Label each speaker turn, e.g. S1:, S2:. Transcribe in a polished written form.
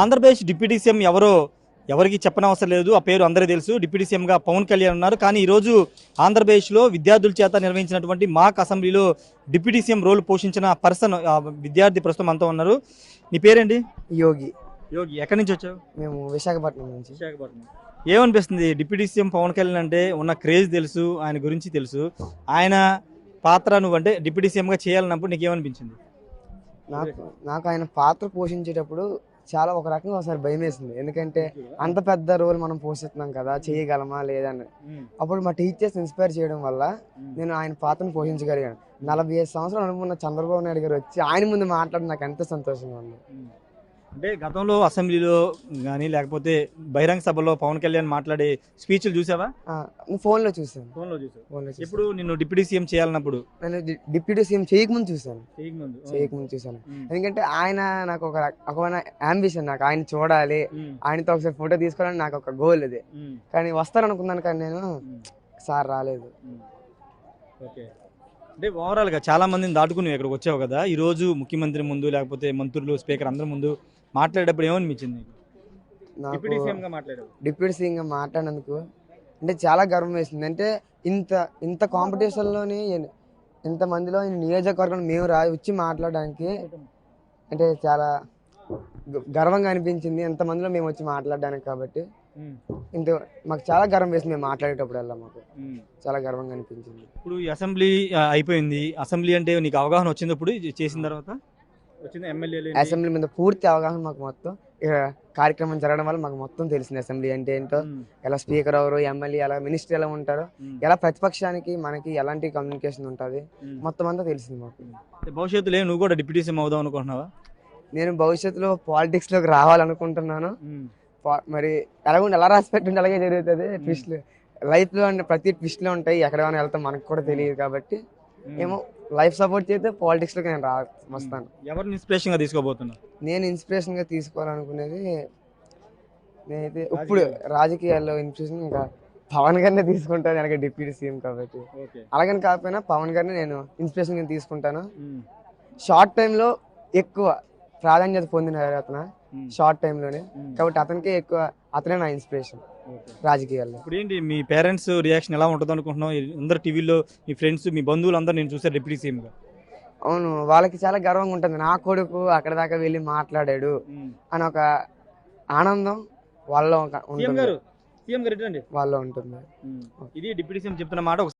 S1: Andhra Pradesh deputy CM ఎవరికి చెప్పనవసరం లేదు. ఆ పేరు అందరికీ తెలుసు. డిప్యూటీ సీఎంగా పవన్ కళ్యాణ్ ఉన్నారు. కానీ ఈరోజు ఆంధ్రప్రదేశ్లో విద్యార్థుల చేత నిర్వహించినటువంటి మాక్ అసెంబ్లీలో డిప్యూటీ సీఎం రోల్ పోషించిన పర్సన్ విద్యార్థి ప్రస్తుతం అంతా ఉన్నారు. నీ పేరేంటి?
S2: యోగి.
S1: యోగి. ఎక్కడి నుంచి వచ్చావు?
S2: మేము విశాఖపట్నం నుంచి.
S1: విశాఖపట్నం. ఏమనిపిస్తుంది? డిప్యూటీ సీఎం పవన్ కళ్యాణ్ అంటే ఉన్న క్రేజ్ తెలుసు, ఆయన గురించి తెలుసు. ఆయన పాత్ర నువ్వంటే డిప్యూటీ సీఎంగా చేయాలన్నప్పుడు నీకేమనిపించింది?
S2: నాకు ఆయన పాత్ర పోషించేటప్పుడు చాలా ఒక రకంగా ఒకసారి భయం వేసింది. ఎందుకంటే అంత పెద్ద రోల్ మనం పోషిస్తున్నాం కదా, చేయగలమా లేదని. అప్పుడు మా టీచర్స్ ఇన్స్పైర్ చేయడం వల్ల నేను ఆయన పాత్రను పోషించగలిగాను. 45 సంవత్సరాలు అనుకున్న చంద్రబాబు నాయుడు గారు వచ్చి ఆయన ముందు మాట్లాడి నాకు ఎంత సంతోషంగా ఉంది.
S1: అంటే గతంలో అసెంబ్లీలో కానీ లేకపోతే బహిరంగ సభలో పవన్ కళ్యాణ్ మాట్లాడే స్పీచ్లు చూసావా?
S2: ఫోన్లో చూసాను.
S1: ఫోన్లో చూసాను. ఇప్పుడు నిన్ను డిప్యూటీ సీఎం చేయాలన్నప్పుడు?
S2: నేను డిప్యూటీ సీఎం చేయకముందు చూసాను. చూసాను ఎందుకంటే ఆయన నాకు ఒక అంబిషన్, నాకు ఆయన చూడాలి, ఆయనతో ఒకసారి ఫోటో తీసుకోవాలని నాకు ఒక గోల్ అది. కానీ వస్తారనుకున్నాను, కానీ నేను సార్ రాలేదు.
S1: ఓకే. అంటే ఓవరాల్గా చాలా మందిని దాటుకుని ఇక్కడికి వచ్చావు కదా, ఈరోజు ముఖ్యమంత్రి ముందు లేకపోతే మంత్రులు, స్పీకర్ అందరి ముందు మాట్లాడేటప్పుడు ఏమనిపించింది? డిప్యూటీ
S2: సీఎంగా మాట్లాడినందుకు అంటే చాలా గర్వం వేసింది. అంటే ఇంత కాంపిటీషన్లోని ఇంతమందిలో నియోజకవర్గం మేము వచ్చి మాట్లాడడానికి అంటే చాలా గర్వంగా అనిపించింది. ఎంతమందిలో మేము వచ్చి మాట్లాడడానికి. కాబట్టి ఇంత మాకు చాలా గర్వం వేసింది. మేము మాట్లాడేటప్పుడల్లా మాకు చాలా గర్వంగా అనిపించింది.
S1: ఇప్పుడు ఈ అసెంబ్లీ అయిపోయింది. అసెంబ్లీ అంటే నీకు అవగాహన వచ్చింది ఇప్పుడు చేసిన తర్వాత?
S2: అసెంబ్లీ మీద పూర్తి అవగాహన మాకు మొత్తం కార్యక్రమం జరగడం వల్ల మాకు మొత్తం తెలిసింది. అసెంబ్లీ అంటే ఏంటో, ఎలా స్పీకర్ ఎవరు, ఎమ్మెల్యే ఎలా, మినిస్టర్ ఎలా ఉంటారో, ఎలా ప్రతిపక్షానికి మనకి ఎలాంటి కమ్యూనికేషన్ ఉంటుంది, మొత్తం అంతా తెలిసింది మాకు.
S1: భవిష్యత్తులో నువ్వు కూడా డిప్యూటీ సీఎం అవుదాం అనుకుంటున్నావా?
S2: నేను భవిష్యత్తులో పాలిటిక్స్లోకి రావాలనుకుంటున్నాను. మరి ఎలా రాసి పెట్టుంటే అలాగే జరుగుతుంది. ట్విస్ట్లు లైఫ్లో అంటే ప్రతి ట్విస్ట్లో ఉంటాయి. ఎక్కడైనా వెళ్తాం మనకు కూడా తెలియదు. కాబట్టి ఏమో లైఫ్ సపోర్ట్ చేస్తే పాలిటిక్స్లోకి నేను వస్తాను.
S1: ఎవరిని ఇన్స్పిరేషన్గా తీసుకోబోతున్నా?
S2: నేను ఇన్స్పిరేషన్గా తీసుకోవాలనుకునేది, నేనైతే ఇప్పుడు రాజకీయాల్లో ఇన్స్పిరేషన్ ఇంకా పవన్ గారినే తీసుకుంటాను. అలాగే డిప్యూటీ సీఎం కాబట్టి అలాగని కాకపోయినా పవన్ గారిని నేను ఇన్స్పిరేషన్గా తీసుకుంటాను. షార్ట్ టైంలో ఎక్కువ ప్రాధాన్యత పొందిన అతను షార్ట్ టైంలోనే, కాబట్టి అతనికే ఎక్కువ, అతనే నా ఇన్స్పిరేషన్ రాజకీయాల్లో.
S1: ఇప్పుడు ఏంటి మీ పేరెంట్స్ రియాక్షన్ ఎలా ఉంటుంది అనుకుంటున్నావు? అందరు టీవీలో మీ ఫ్రెండ్స్, మీ బంధువులు అందరూ నేను చూసారు డిప్యూటీ సీఎంగా.
S2: అవును, వాళ్ళకి చాలా గర్వంగా ఉంటుంది. నా కొడుకు అక్కడ దాకా వెళ్ళి మాట్లాడాడు అని ఒక ఆనందం వాళ్ళలో ఉంటుంది.
S1: ఇది డిప్యూటీ సీఎం చెప్తున్న మాట.